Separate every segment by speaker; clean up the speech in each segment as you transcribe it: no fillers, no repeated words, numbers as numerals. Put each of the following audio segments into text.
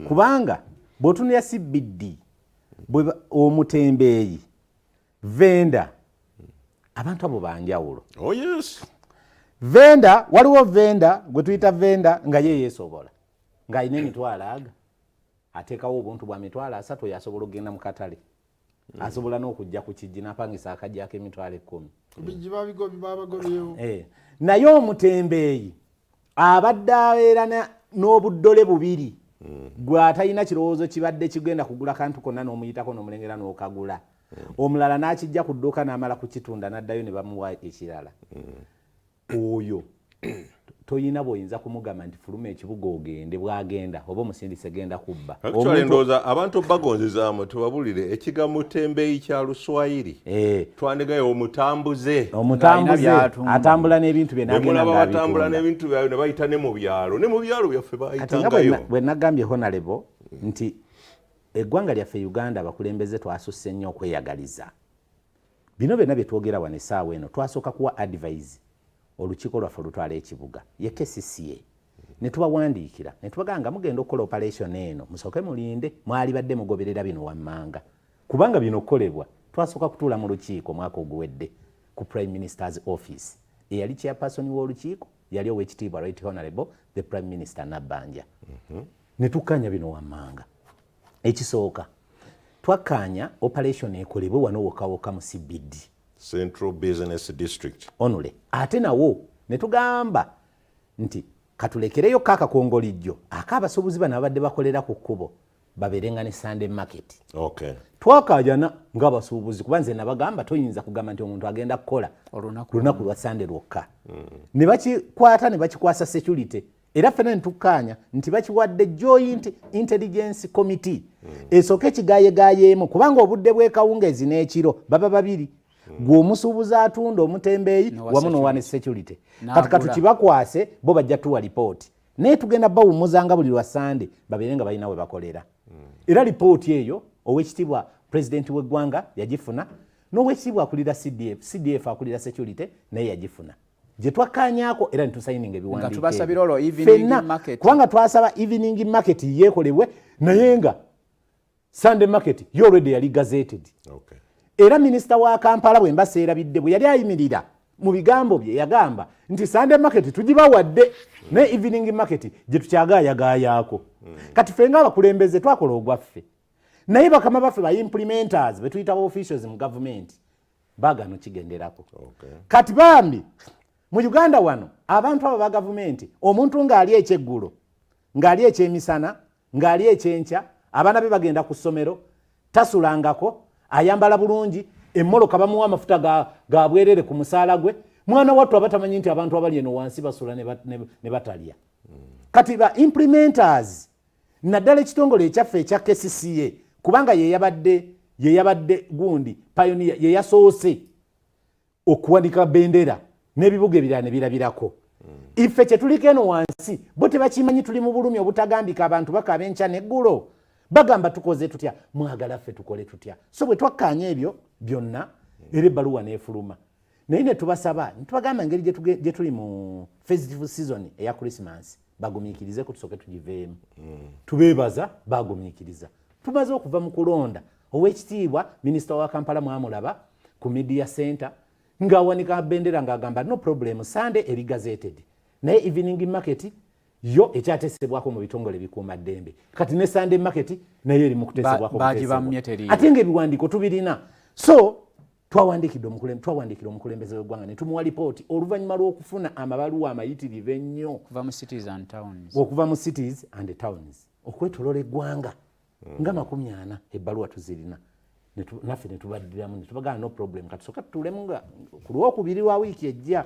Speaker 1: kubanga bw'otunula CBD omutembeeyi venda abantu abo banjawulo.
Speaker 2: Oh yes.
Speaker 1: Venda waliwo venda gwe tuyita venda nga ye yeesobola nga alina emitwalo aga ateekawo obuntu bwa mitwalo 3 yasobola okugenda mu katale asobola n'okujja ku kijji n'apangisa akajjako emitwalo 10. Naye omutembeeyi abadde abeera n'obuddole bubiri gw'atalina kirowoozo kibadde kigenda kugula kantu konna n'omuyitako n'omulengera n'okagula. Omulala n'akijja ku dduuka n'amala kukitunda n'addayo ne bamuwa ekirala. Oyo toyina bw'oyinza kumugamba nti fuluma ekibuga ogende bw'agenda oba omusindise genda kubba.
Speaker 2: Actually ndowooza abantu bagonzezaamu tubabulire ekigambo tembeeyi kya Luswayiri. Twandigayo omutambuze
Speaker 1: atambula n'ebintu bye
Speaker 2: n'agenda batambula n'ebintu byayo ne bayita ne mu byalo byaffe bayitangayo.
Speaker 1: Bwe nagambye Honorable nti eggwanga lyaffe Uganda abakulembeze twasusse nnyo okweyagaliza. Bino byonna bye twogera wano essaawa eno twasooka kuwa advice olukiiko lwaffe olutwala ekibuga ye KCCA ne tubawandiikira ne tubagamba mugenda okukola operation eno musooke mulinde mwali badde mugoberera bino wammanga kubanga bino okukolebwa twasooka kutuula mu lukiiko mwaka oguwedde ku Prime Minister's Office eyali chairperson w'olukiiko yali Oweekitiibwa Right Honorable the Prime Minister Nabbanja. Ne tukkanya bino wammanga. Ekisooka twakkaanya operation ekolebwe wano wokawoka mu CBD
Speaker 2: Central Business District.
Speaker 1: Onule ate nawo ne tugamba nti katulekereyo kakakongolijjo akabasuubuzi bano abadde bakolera ku kkubo baberenga ne Sunday market.
Speaker 2: Okay.
Speaker 1: Twakaajana ng'abasuubuzi kuba nze nabagamba toyinza kugamba nti omuntu agenda kukola olunaku lwa Sunday lwokka. Ne bakikwata ne bakikwasa security era ffena ne tukkaanya nti bakiwadde Joint Intelligence Committee esooke kigayegayeemu kubanga obudde bw'ekawungeezi n'ekiro baba babiri. Gw'omusuubuzi atunda omutembeeyi wamu n'owa security. Kati katukibakwase bo bajja tuwa lipooti. Naye tugenda bawummuzanga buli lwa Sunday babeere nga balina we bakolera. Era lipooti eyo Oweekitiibwa Pulezidenti w'eggwanga yagifuna n'Oweekitiibwa akulira CDF akulira security naye yagifuna. Gye twakkaanyaako era ne tusayininga ebiwandiiko
Speaker 3: ffenna
Speaker 1: kubanga twasaba evening market yeekolebwe naye nga Sunday market yo already yali gazetted.
Speaker 2: Okay.
Speaker 1: Era minisita wa Kampala bwe mbaseerabidde bwe yali ayimirira mu bigambo bye yagamba nti Sunday market tugibawadde ne evening market gye tukyagaayagaayaako. Kati ffe ng'abakulembeze twakola ogwaffe naye bakama baffe ba implementers be tuyita officials mu government baagano kigenderako. Kati bambi mu Uganda wano abantu abo ba gavumenti omuntu ng'ali ekyeggulo ng'ali ekyemisana ng'ali ekyenkya abaana be bagenda ku ssomero tasulangako ayambala bulungi emmoloka bamuwa amafuta ga bwerere ku musaala gwe mwana wattu abatamanyi nti abantu abali eno wansi basula ne batalya. Kati ba implementers naddala ekitongole ekyaffe ekya KCCA kubanga ye yabadde gundi pioneer ye yasoose okuwanika bendera n'ebibuga ebirala ne birabirako. Iffe kye tuliko eno wansi bo tebakimanyi tuli mu bulumi obutagambika abantu bakaba enkya n'eggulo. Bagamba tukoze tutya mwagala ffe tukole tutya. So bwe twakkaanya ebyo byonna era ebbaluwa n'efuluma. Naye ne tubasaba ntubagamba engeri gye tuli mu festive season eya Christmas bagumiikirize tusooke tugiveemu. Tubeebaza bagumiikiriza. Tumaze okuva mu kulonda Oweekitiibwa minisita wa Kampala mwamulaba ku media center ng'awanika bendera ng'agamba no problem Sunday eri gazetted naye evening market yo ekyateesebwako mu bitongole bikuuma ddembe. Kati ne Sunday market naye eri mu kuteesebwako ate ng'ebiwandiiko tubirina. So twawandiikira omukulembeze w'eggwanga ne tumuwa lipooti oluvannyuma lw'okufuna amabaluwa amayitirivu ennyo
Speaker 3: okuva mu cities and towns
Speaker 1: okwetolola eggwanga nga 40 ebbaluwa tuzirina. Naffe ne tubaddiramu ne tubagana no problem katusooka tutulemu nga ku Lwokubiri wa wiiki ejja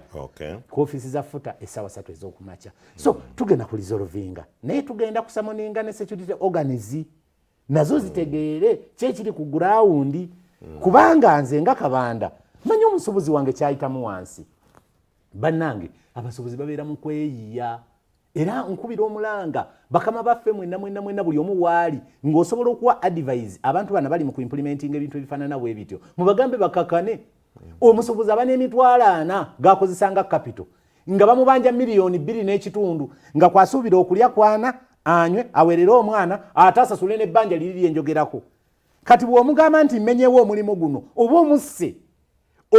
Speaker 1: ku ofiisi za futa essaawa 3 ez'okumakya. So tugenda ku resolvinga naye tugenda kusamoninga ne security organs nazo zitegeere kyekiri ku gurawundi kubanga nze nga Kabanda manyi omusuubuzi wange kyayitamu wansi. Bannange abasuubuzi babeera mu kweyiya era nkubira omulanga bakama baffe mwenna buli omu waali ng'osobola okuwa advice abantu bana bali mu kuimplementing ebintu ebifaanana bwe bityo mubagambe bakakane. Omusuubuzi aba n'emitwalo 4 gakozesanga capital nga bamubanja $2.5 million nga kwasuubira okulya kwana anywe awerere omwana atasasule n'ebbanja liri enjogerako. Kati bw'omugamba nti mmenyewo omulimu guno oba omusse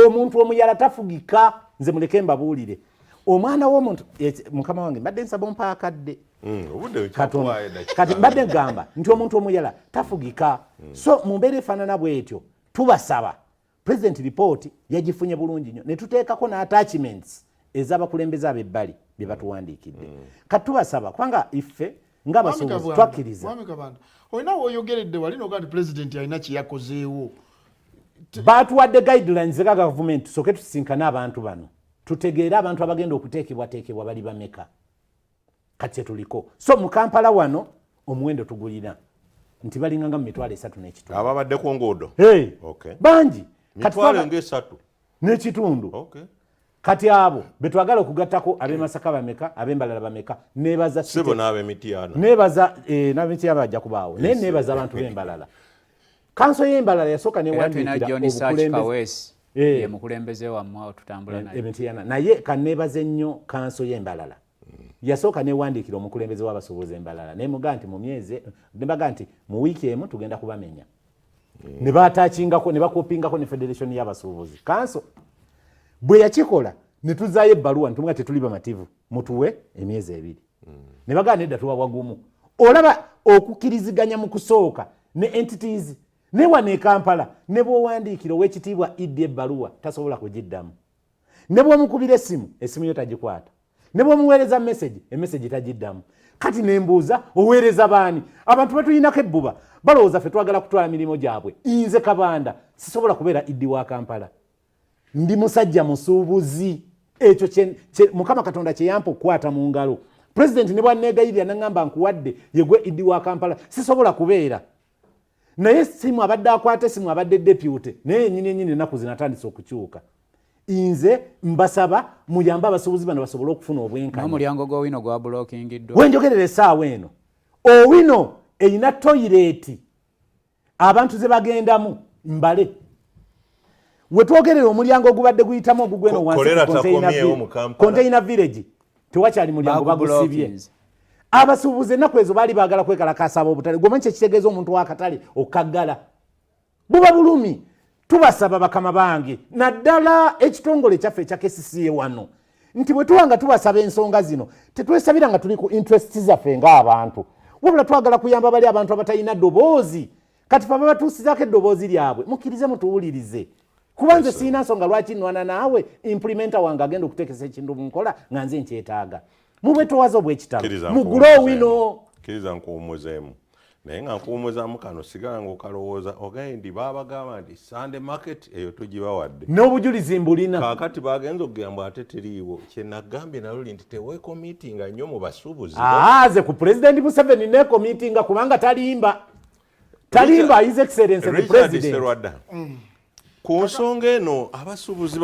Speaker 1: omuntu omuyala tafugika. Nze muleke mbabuulire omwana w'omuntu mukama wange mbadde nsaba ompaakadde kati mbadde gamba nti omuntu omuyala tafugika. So mu mbeera efaanana bw'etyo tubasaba president report yagifunye bulungi nnyo ne tuteekako n'attachments ez'abakulembeze ab'ebbali bye batuwandiikidde. Kati tubasaba kubanga iffe ng'abasuubuzi twakkiriza.
Speaker 4: Olina w'oyogeredde wali n'ogaa nti president alina kye yakozeewo.
Speaker 1: Baatuwadde guidelines z'eka gavumenti tusooke tusisinkane abantu bano tutegeere abantu abagenda okuteekebwateekebwa bali bameka kati tuliko. So mu Kampala wano omuwendo tugulina nti balinganga mu mitwalo 3.3
Speaker 2: ababadde ku nguudo
Speaker 1: bangi
Speaker 2: mitwalo ng'esatu
Speaker 1: n'ekitundu. Kati abo betwagala okugattako ab'e Masaka bameka ab'Embalala bameka nebaza
Speaker 2: sebo n'ab'Emityana
Speaker 1: nebaza n'ab'Emityana bajja kubaawo naye nebaza abantu b'Embalala. Kanso y'Embalala yasooka newandiikira
Speaker 3: obukulembeze ye mukulembeze wammwe tutambula naye
Speaker 1: Emityana naye kanneebaze nnyo kanso y'Embalala yasooka newandiikira omukulembeze w'abasuubuzi Embalala naye mugaa nti mu myezi nebaga nti mu wiiki emu tugenda kubamenya ne baataakingako ne bakopingako ne federation y'abasuubuzi. Kanso bwe yakikola ne tuzaayo ebbaluwa ntumwa tetuli bamativu mutuwe emyezi 2 ne bagaa nedda tuwa wagumu. Olaba okukkiriziganya mu kusooka ne entities ne wane Kampala ne bw'owandiikira ow'ekitiibwa Idi ebbaluwa tasobola kugiddamu. Ne bw'omukubira essimu yo tagikwata. Ne bw'omuweereza message tagiddamu. Kati ne mbuuza oweereza baani? Abantu batuyinako ebbuba balowooza ffe twagala kutwala mirimu gyabwe. Nze Kabanda sisobola kubeera Idi wa Kampala. Ndi musajja musuubuzi. Ekyo Mukama Katonda kye yampa okukwata mu ngalo. President ne bw'anneegayirira n'aŋŋamba nkuwadde yegwe Idi wa Kampala sisobola kubeera. Naye simu abadde akwata essimu abadde deputy naye nyini ennaku zinatandise okukyuka. Nze mbasaba muyambe abasuubuzi bano basobole okufuna obwenkanya.
Speaker 3: N'omulyango gw'Owino gwa blockingiddwa.
Speaker 1: Wenjogerera essaawa eno Owino erina toyireeti abantu ze bagendamu mbale. We twogerera omulyango ogubadde guyitamu ogugweno wansi container village tewakyali mulyango bagusibye. Abasuubuzi ennaku ezo baali baagala kwekalakaasa ab'obutale gwomanyi kyekitegeeza omuntu w'akatale okaggala buba bulumi. Tubasaba bakama bange naddala ekitongole kyaffe ekya KCCA wano nti bwe tuwanga tubasaba ensonga zino tetwesabira nga tuli ku interest zaffe ng'abantu wabula twagala kuyamba bali abantu abatalina ddoboozi. Kati baba batuusizaako eddoboozi lyabwe mukkirize mutuwulirize kuba nze siina nsonga lwaki nnwana naawe implementa wange agenda okuteekesa ekintu mu nkola nga nze nkyetaaga. Mube towaza obw'ekitalo mugule Owino.
Speaker 2: Kkiriza nkuwummuzeemu naye nga nkuwummuzaamu kano sigala ng'okalowooza ogende baabagamba nti Sunday market eyo tugibawadde
Speaker 1: n'obujulizi mbulina.
Speaker 2: Kaakati bagenza okugamba ate teriiwo kye nagambye naluli nti teweekomiitinga nnyo mu basuubuzi.
Speaker 1: Ze ku President Museveni neekomiitinga kubanga talimba His Excellency the President.
Speaker 2: Ku nsonga eno abasuubuzi